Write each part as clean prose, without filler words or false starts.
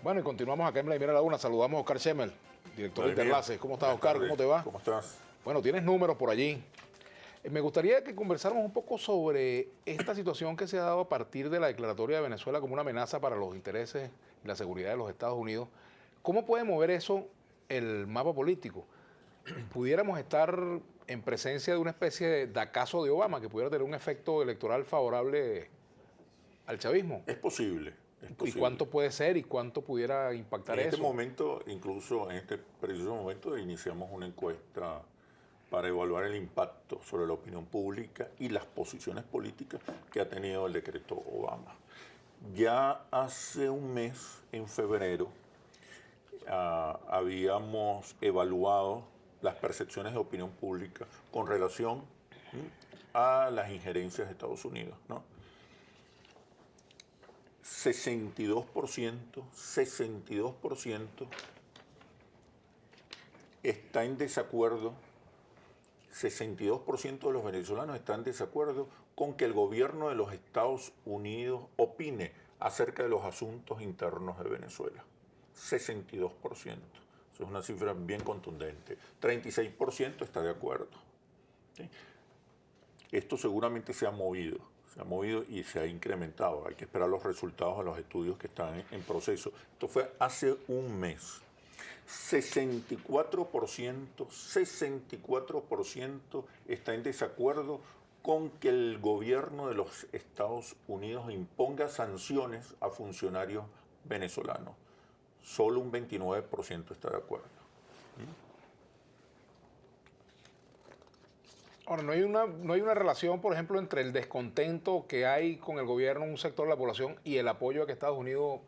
Bueno, y continuamos acá en Vladimir Laguna. Saludamos a Oscar Schemmel, director de Interlaces. ¿Cómo estás, Oscar? ¿Cómo te va? ¿Cómo estás? Bueno, tienes números por allí. Me gustaría que conversáramos un poco sobre esta situación que se ha dado a partir de la declaratoria de Venezuela como una amenaza para los intereses y la seguridad de los Estados Unidos. ¿Cómo puede mover eso el mapa político? ¿Pudiéramos estar en presencia de una especie de acaso de Obama que pudiera tener un efecto electoral favorable al chavismo? Es posible. Es ¿Y posible. cuánto puede ser y cuánto pudiera impactar En eso? este momento, incluso en este preciso momento, iniciamos una encuesta para evaluar el impacto sobre la opinión pública y las posiciones políticas que ha tenido el decreto Obama. Ya hace un mes, en febrero, habíamos evaluado las percepciones de opinión pública con relación a las injerencias de Estados Unidos, ¿no? 62% está en desacuerdo, 62% de los venezolanos están en desacuerdo con que el gobierno de los Estados Unidos opine acerca de los asuntos internos de Venezuela. 62%. Eso es una cifra bien contundente. 36% está de acuerdo. ¿Sí? Esto seguramente se ha movido y se ha incrementado. Hay que esperar los resultados de los estudios que están en proceso. Esto fue hace un mes. 64% está en desacuerdo con que el gobierno de los Estados Unidos imponga sanciones a funcionarios venezolanos. Solo un 29% está de acuerdo. Ahora, no hay una relación, por ejemplo, entre el descontento que hay con el gobierno, un sector de la población, y el apoyo a que Estados Unidos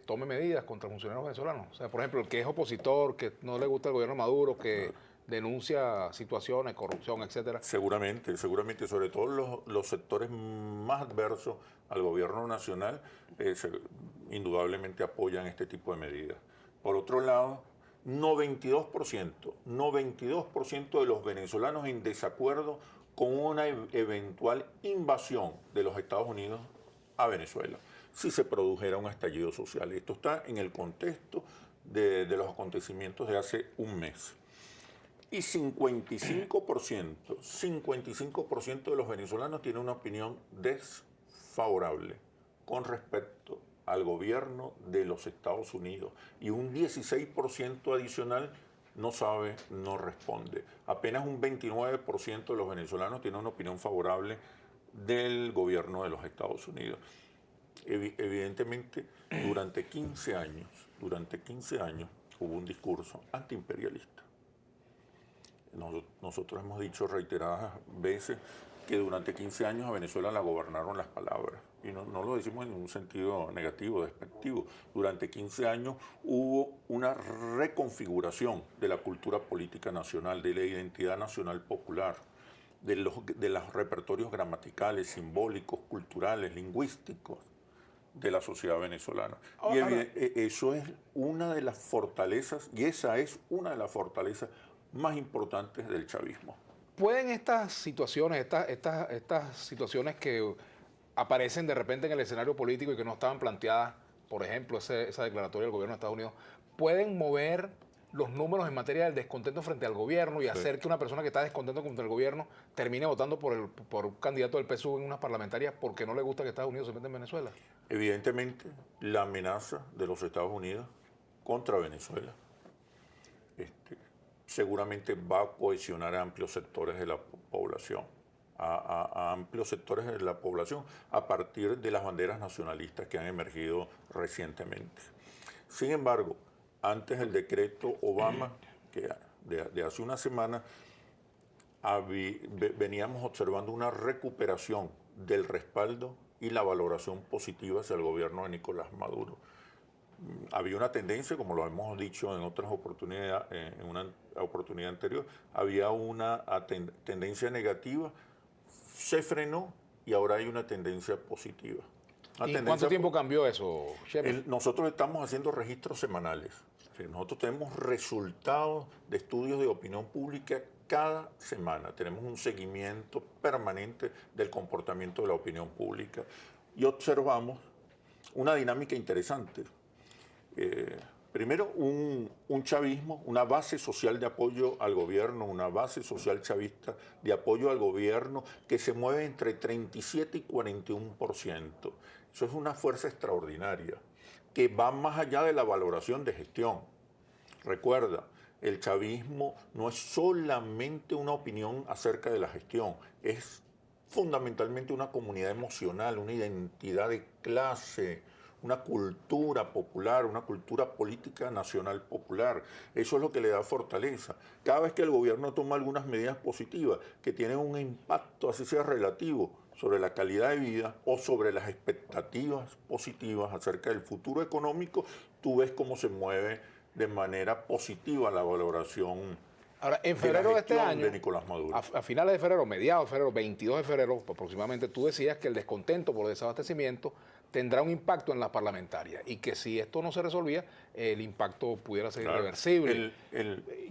tome medidas contra funcionarios venezolanos. O sea, por ejemplo, el que es opositor, que no le gusta el gobierno de Maduro, que denuncia situaciones, corrupción, etcétera. Seguramente, sobre todo los sectores más adversos al gobierno nacional, indudablemente apoyan este tipo de medidas. Por otro lado, 92% de los venezolanos en desacuerdo con una eventual invasión de los Estados Unidos a Venezuela, si se produjera un estallido social. Esto está en el contexto de los acontecimientos de hace un mes. Y 55% de los venezolanos tienen una opinión desfavorable con respecto al gobierno de los Estados Unidos. Y un 16% adicional no sabe, no responde. Apenas un 29% de los venezolanos tienen una opinión favorable del gobierno de los Estados Unidos. Evidentemente, durante 15 años hubo un discurso antiimperialista. Nosotros hemos dicho reiteradas veces que durante 15 años a Venezuela la gobernaron las palabras. Y no lo decimos en un sentido negativo, despectivo. Durante 15 años hubo una reconfiguración de la cultura política nacional, de la identidad nacional popular, de los repertorios gramaticales, simbólicos, culturales, lingüísticos de la sociedad venezolana. Y eso es una de las fortalezas, y esa es una de las fortalezas más importantes del chavismo. ¿Pueden estas situaciones, estas situaciones que aparecen de repente en el escenario político y que no estaban planteadas, por ejemplo, esa declaratoria del gobierno de Estados Unidos, pueden mover los números en materia del descontento frente al gobierno y hacer que una persona que está descontento contra el gobierno termine votando por un candidato del PSUV en unas parlamentarias porque no le gusta que Estados Unidos se meta en Venezuela? Evidentemente, la amenaza de los Estados Unidos contra Venezuela seguramente va a cohesionar a amplios sectores de la población, a amplios sectores de la población a partir de las banderas nacionalistas que han emergido recientemente. Sin embargo, antes del decreto Obama, que de hace una semana, veníamos observando una recuperación del respaldo y la valoración positiva hacia el gobierno de Nicolás Maduro. Había una tendencia, como lo hemos dicho en otras oportunidades, en una oportunidad anterior, había una tendencia negativa, se frenó y ahora hay una tendencia positiva. ¿Y en cuánto tiempo cambió eso, Schemmel? Nosotros estamos haciendo registros semanales. Nosotros tenemos resultados de estudios de opinión pública cada semana. Tenemos un seguimiento permanente del comportamiento de la opinión pública y observamos una dinámica interesante. Primero, un chavismo, una base social de apoyo al gobierno, una base social chavista de apoyo al gobierno que se mueve entre 37 y 41%. Eso es una fuerza extraordinaria, que va más allá de la valoración de gestión. Recuerda, el chavismo no es solamente una opinión acerca de la gestión, es fundamentalmente una comunidad emocional, una identidad de clase, una cultura popular, una cultura política nacional popular. Eso es lo que le da fortaleza. Cada vez que el gobierno toma algunas medidas positivas que tienen un impacto, así sea relativo, sobre la calidad de vida o sobre las expectativas positivas acerca del futuro económico, tú ves cómo se mueve de manera positiva la valoración. Ahora, en febrero de este año, de Nicolás Maduro. A finales de febrero, mediados de febrero, 22 de febrero aproximadamente, tú decías que el descontento por desabastecimiento tendrá un impacto en las parlamentarias y que si esto no se resolvía, el impacto pudiera ser irreversible.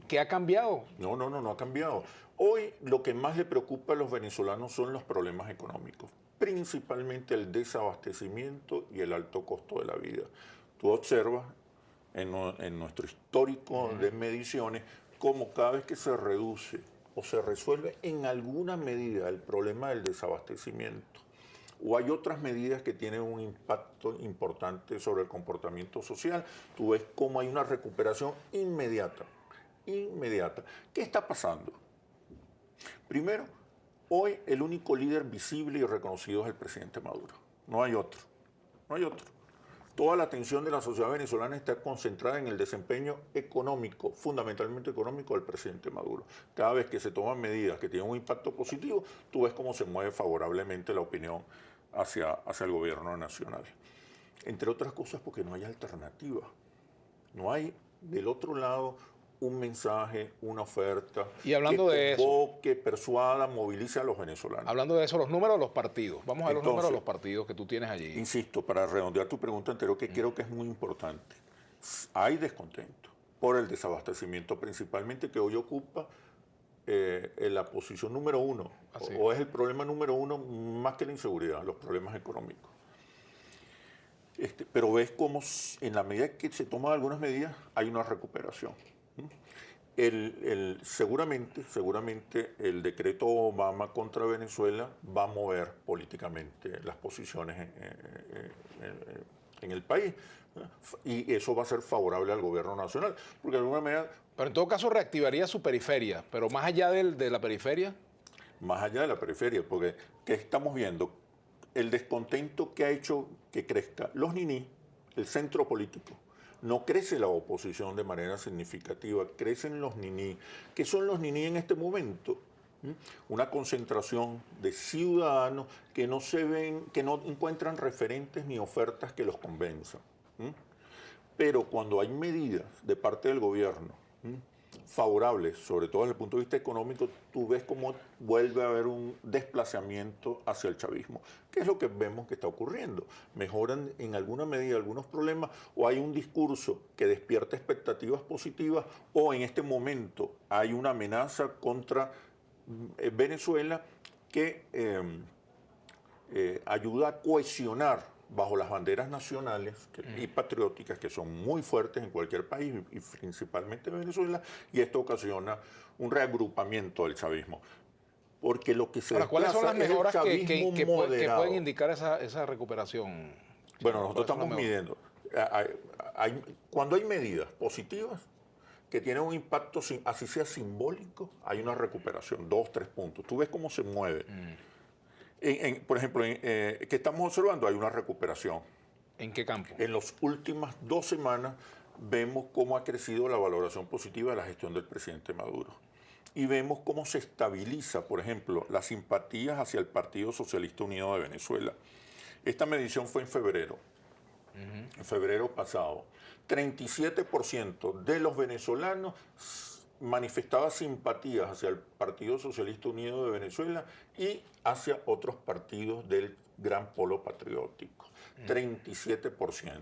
¿Qué ha cambiado? No ha cambiado. Hoy lo que más le preocupa a los venezolanos son los problemas económicos, principalmente el desabastecimiento y el alto costo de la vida. Tú observas en nuestro histórico de mediciones cómo cada vez que se reduce o se resuelve en alguna medida el problema del desabastecimiento, o hay otras medidas que tienen un impacto importante sobre el comportamiento social, tú ves cómo hay una recuperación inmediata. ¿Qué está pasando? Primero, hoy el único líder visible y reconocido es el presidente Maduro. No hay otro. Toda la atención de la sociedad venezolana está concentrada en el desempeño económico, fundamentalmente económico, del presidente Maduro. Cada vez que se toman medidas que tienen un impacto positivo, tú ves cómo se mueve favorablemente la opinión hacia el gobierno nacional. Entre otras cosas porque no hay alternativa. No hay del otro lado un mensaje, una oferta y hablando que convoque, persuada, movilice a los venezolanos. Hablando de eso, los números de los partidos. Vamos a ver los números de los partidos que tú tienes allí. Insisto, para redondear tu pregunta anterior, que creo que es muy importante. Hay descontento por el desabastecimiento, principalmente que hoy ocupa en la posición número uno, o es el problema número uno más que la inseguridad, los problemas económicos. Pero ves cómo en la medida que se toman algunas medidas hay una recuperación. Seguramente el decreto Obama contra Venezuela va a mover políticamente las posiciones en el país, y eso va a ser favorable al gobierno nacional, porque de alguna manera... Pero en todo caso reactivaría su periferia, pero más allá de la periferia... Más allá de la periferia, porque ¿qué estamos viendo? El descontento que ha hecho que crezca los niní, el centro político. No crece la oposición de manera significativa, crecen los niní. ¿Qué son los niní en este momento? Una concentración de ciudadanos que no encuentran referentes ni ofertas que los convenzan. Pero cuando hay medidas de parte del gobierno favorables, sobre todo desde el punto de vista económico, tú ves cómo vuelve a haber un desplazamiento hacia el chavismo. ¿Qué es lo que vemos que está ocurriendo? Mejoran en alguna medida algunos problemas, o hay un discurso que despierta expectativas positivas, o en este momento hay una amenaza contra Venezuela que ayuda a cohesionar bajo las banderas nacionales y patrióticas que son muy fuertes en cualquier país y principalmente en Venezuela, y esto ocasiona un reagrupamiento del chavismo. Porque lo que se Ahora, ¿cuáles son las mejoras que pueden indicar esa recuperación? Bueno, nosotros estamos midiendo. Cuando hay medidas positivas que tienen un impacto, así sea simbólico, hay una recuperación, 2, 3 puntos. Tú ves cómo se mueve. Por ejemplo, ¿qué estamos observando? Hay una recuperación. ¿En qué campo? En las últimas 2 semanas vemos cómo ha crecido la valoración positiva de la gestión del presidente Maduro. Y vemos cómo se estabiliza, por ejemplo, las simpatías hacia el Partido Socialista Unido de Venezuela. Esta medición fue en febrero, en febrero pasado. 37% de los venezolanos manifestaba simpatías hacia el Partido Socialista Unido de Venezuela y hacia otros partidos del gran polo patriótico. 37%.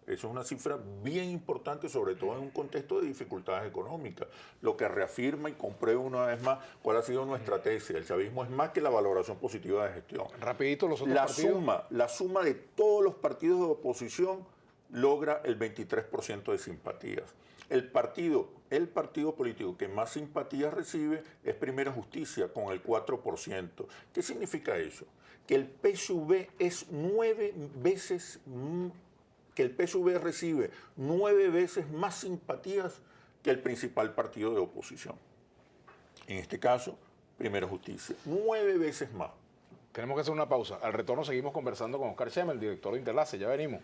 Eso es una cifra bien importante, sobre todo en un contexto de dificultades económicas, lo que reafirma y comprueba una vez más cuál ha sido nuestra tesis. El chavismo es más que la valoración positiva de gestión. Rapidito, los otros partidos. La suma de todos los partidos de oposición logra el 23% de simpatías. El partido político que más simpatías recibe es Primera Justicia, con el 4%. ¿Qué significa eso? Que el PSV es 9 veces, que el PSV recibe 9 veces más simpatías que el principal partido de oposición. En este caso, Primera Justicia, 9 veces más. Tenemos que hacer una pausa. Al retorno seguimos conversando con Oscar Schemmel, el director de Interlace. Ya venimos.